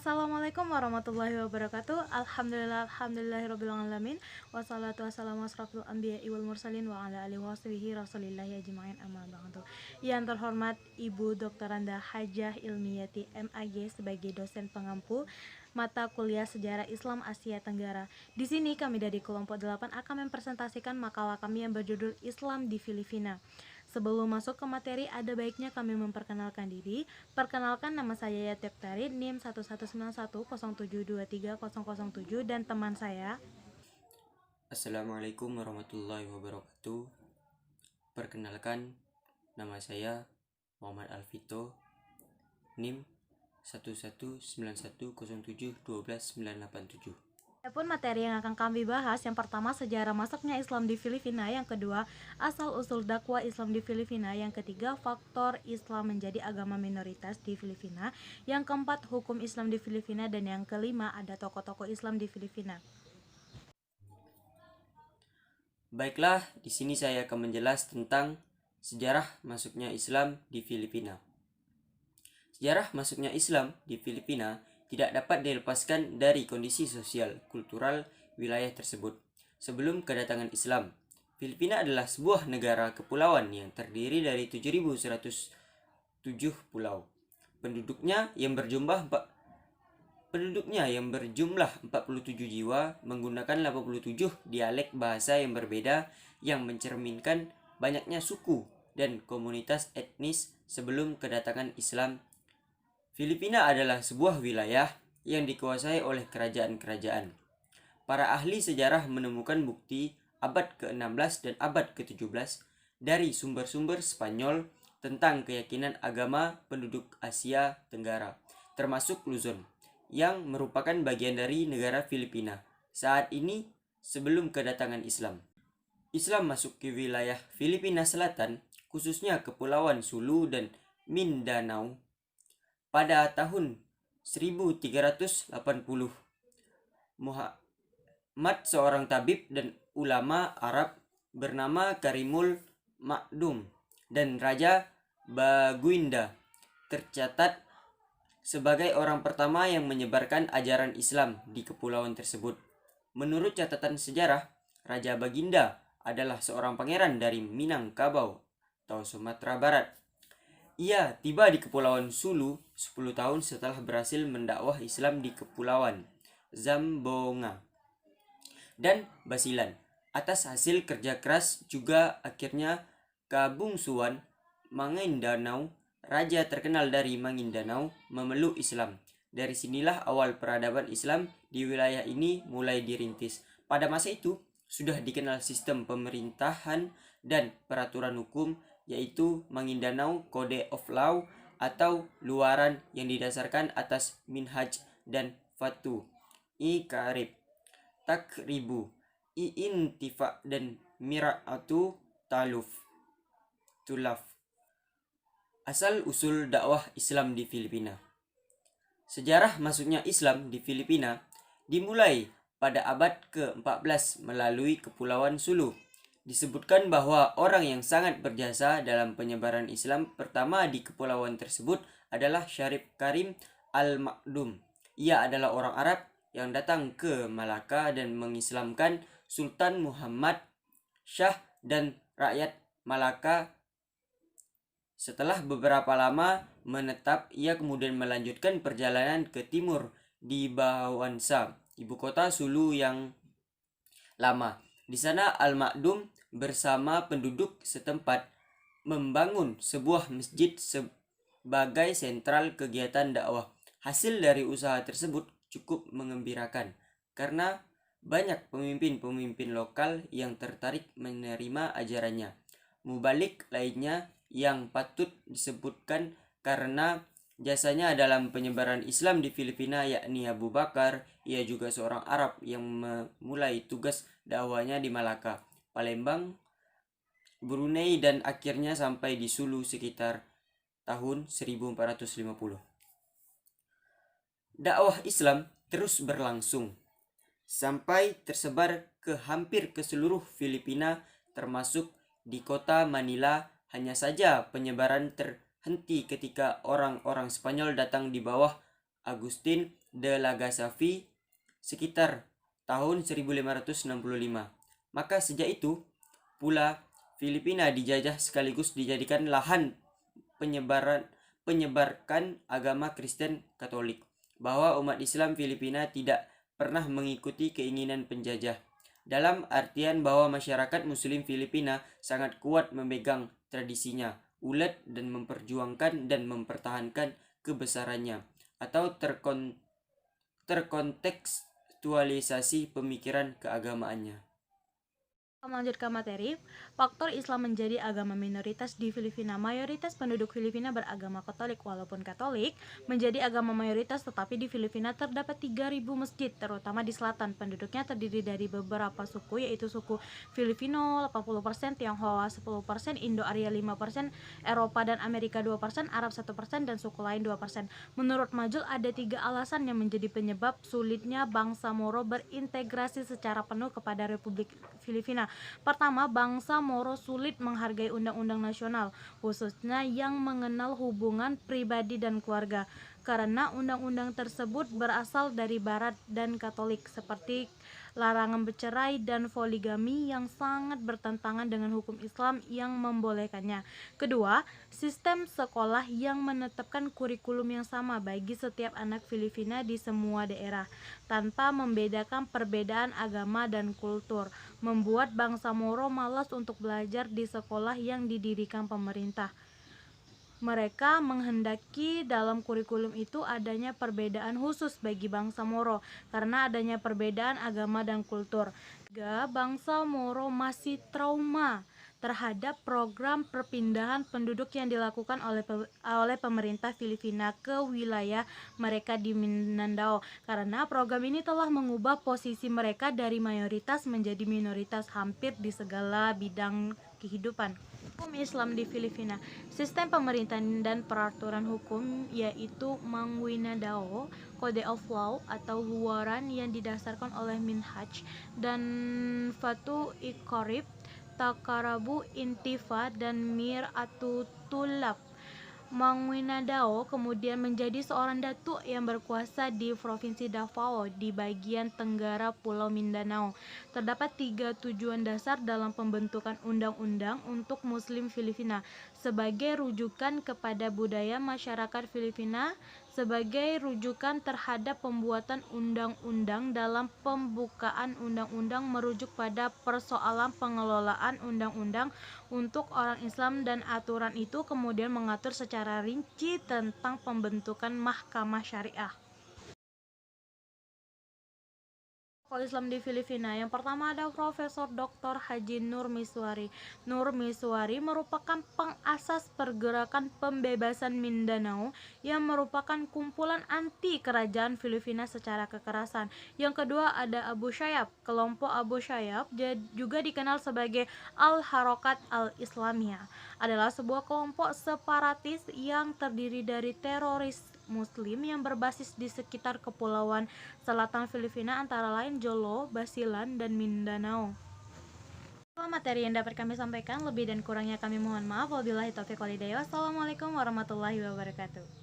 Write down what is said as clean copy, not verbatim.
Assalamualaikum warahmatullahi wabarakatuh. Alhamdulillahirobbilalamin. Wassalatu wassalamu asrofil anbiya'i wal mursalin wa ala alihi washabihi rasulillahi ajma'in amma ba'du. Yang terhormat Ibu Doktoranda Hajah Ilmiyati MAG sebagai dosen pengampu mata kuliah Sejarah Islam Asia Tenggara. Di sini kami dari kelompok 8 akan mempresentasikan makalah kami yang berjudul Islam di Filipina. Sebelum masuk ke materi, ada baiknya kami memperkenalkan diri. Perkenalkan, nama saya Yatep Tari, NIM 119107230007, dan teman saya. Assalamualaikum warahmatullahi wabarakatuh. Perkenalkan, nama saya Muhammad Alvito, NIM 119107121987. Adapun materi yang akan kami bahas, yang pertama sejarah masuknya Islam di Filipina, yang kedua asal-usul dakwah Islam di Filipina, yang ketiga faktor Islam menjadi agama minoritas di Filipina, yang keempat hukum Islam di Filipina, dan yang kelima ada tokoh-tokoh Islam di Filipina. Baiklah, di sini saya akan menjelas tentang sejarah masuknya Islam di Filipina. Sejarah masuknya Islam di Filipina tidak dapat dilepaskan dari kondisi sosial kultural wilayah tersebut. Sebelum kedatangan Islam, Filipina adalah sebuah negara kepulauan yang terdiri dari 7.107 pulau. Penduduknya yang berjumlah 47 jiwa, menggunakan 87 dialek bahasa yang berbeda yang mencerminkan banyaknya suku dan komunitas etnis sebelum kedatangan Islam. Filipina adalah sebuah wilayah yang dikuasai oleh kerajaan-kerajaan. Para ahli sejarah menemukan bukti abad ke-16 dan abad ke-17 dari sumber-sumber Spanyol tentang keyakinan agama penduduk Asia Tenggara, termasuk Luzon, yang merupakan bagian dari negara Filipina saat ini sebelum kedatangan Islam. Islam masuk ke wilayah Filipina Selatan, khususnya Kepulauan Sulu dan Mindanao, pada tahun 1380. Muhammad, seorang tabib dan ulama Arab bernama Karimul Makdum, dan Raja Baguinda, tercatat sebagai orang pertama yang menyebarkan ajaran Islam di kepulauan tersebut. Menurut catatan sejarah, Raja Baginda adalah seorang pangeran dari Minangkabau atau Sumatera Barat. Ia tiba di Kepulauan Sulu 10 tahun setelah berhasil mendakwah Islam di Kepulauan Zambonga dan Basilan. Atas hasil kerja keras juga akhirnya Kabungsuan Maguindanao, raja terkenal dari Maguindanao, memeluk Islam. Dari sinilah awal peradaban Islam di wilayah ini mulai dirintis. Pada masa itu sudah dikenal sistem pemerintahan dan peraturan hukum, yaitu Maguindanao Code of Law atau luaran yang didasarkan atas Minhaj dan Fatu Ikarib, Takribu, Iintifa, dan Mira'atu Tulaf. Asal-usul dakwah Islam di Filipina. Sejarah masuknya Islam di Filipina dimulai pada abad ke-14 melalui Kepulauan Sulu. Disebutkan bahwa orang yang sangat berjasa dalam penyebaran Islam pertama di kepulauan tersebut adalah Syarif Karim Al-Makdum. Ia adalah orang Arab yang datang ke Malaka dan mengislamkan Sultan Muhammad Shah dan rakyat Malaka. Setelah beberapa lama menetap, ia kemudian melanjutkan perjalanan ke timur di Bawansa, ibu kota Sulu yang lama. Di sana Al-Makdum bersama penduduk setempat membangun sebuah masjid sebagai sentral kegiatan dakwah. Hasil dari usaha tersebut cukup mengembirakan karena banyak pemimpin-pemimpin lokal yang tertarik menerima ajarannya. Mubalik lainnya yang patut disebutkan karena jasanya dalam penyebaran Islam di Filipina yakni Abu Bakar. Ia juga seorang Arab yang memulai tugas dakwahnya di Malaka, Palembang, Brunei, dan akhirnya sampai di Sulu sekitar tahun 1450. Dakwah Islam terus berlangsung sampai tersebar hampir ke seluruh Filipina, termasuk di kota Manila. Hanya saja penyebaran terhenti ketika orang-orang Spanyol datang di bawah Agustin de Legazpi sekitar tahun 1565. Maka sejak itu pula Filipina dijajah sekaligus dijadikan lahan penyebarkan agama Kristen Katolik, bahwa umat Islam Filipina tidak pernah mengikuti keinginan penjajah, dalam artian bahwa masyarakat Muslim Filipina sangat kuat memegang tradisinya, ulet dan memperjuangkan dan mempertahankan kebesarannya, atau terkontekstualisasi pemikiran keagamaannya. Melanjut ke materi, faktor Islam menjadi agama minoritas di Filipina. Mayoritas penduduk Filipina beragama Katolik. Walaupun Katolik menjadi agama mayoritas, tetapi di Filipina terdapat 3.000 masjid, terutama di selatan. Penduduknya terdiri dari beberapa suku, yaitu suku Filipino 80%, Tionghoa 10%, Indo-Arya 5%, Eropa dan Amerika 2%, Arab 1%, dan suku lain 2%. Menurut Majul, ada 3 alasan yang menjadi penyebab sulitnya bangsa Moro berintegrasi secara penuh kepada Republik Filipina. Pertama, bangsa Moro sulit menghargai undang-undang nasional, khususnya yang mengenal hubungan pribadi dan keluarga, karena undang-undang tersebut berasal dari Barat dan Katolik, seperti larangan bercerai dan poligami yang sangat bertentangan dengan hukum Islam yang membolehkannya. Kedua, sistem sekolah yang menetapkan kurikulum yang sama bagi setiap anak Filipina di semua daerah, tanpa membedakan perbedaan agama dan kultur, membuat bangsa Moro malas untuk belajar di sekolah yang didirikan pemerintah. Mereka menghendaki dalam kurikulum itu adanya perbedaan khusus bagi bangsa Moro karena adanya perbedaan agama dan kultur. Tiga, bangsa Moro masih trauma terhadap program perpindahan penduduk yang dilakukan oleh pemerintah Filipina ke wilayah mereka di Mindanao, karena program ini telah mengubah posisi mereka dari mayoritas menjadi minoritas hampir di segala bidang kehidupan. Hukum Islam di Filipina. Sistem pemerintahan dan peraturan hukum yaitu Mangwinadao, Code of Law atau luaran yang didasarkan oleh Minhaj dan Fatu Iqarib, Takarabu Intifa dan Mir Atutulab. Mangwinadao kemudian menjadi seorang datuk yang berkuasa di Provinsi Davao di bagian tenggara Pulau Mindanao. Terdapat 3 tujuan dasar dalam pembentukan undang-undang untuk Muslim Filipina: sebagai rujukan kepada budaya masyarakat Filipina, sebagai rujukan terhadap pembuatan undang-undang. Dalam pembukaan undang-undang merujuk pada persoalan pengelolaan undang-undang untuk orang Islam, dan aturan itu kemudian mengatur secara rinci tentang pembentukan mahkamah syariah. Tokoh Islam di Filipina. Yang pertama ada Profesor Dr. Haji Nur Miswari. Nur Miswari merupakan pengasas pergerakan pembebasan Mindanao yang merupakan kumpulan anti kerajaan Filipina secara kekerasan. Yang kedua ada Abu Sayyaf. Kelompok Abu Sayyaf juga dikenal sebagai Al-Harokat Al-Islamiyah, adalah sebuah kelompok separatis yang terdiri dari teroris Muslim yang berbasis di sekitar kepulauan selatan Filipina, antara lain Jolo, Basilan, dan Mindanao. Itulah materi yang dapat kami sampaikan. Lebih dan kurangnya kami mohon maaf. Wabillahi taufiq wal hidayah. Wassalamualaikum warahmatullahi wabarakatuh.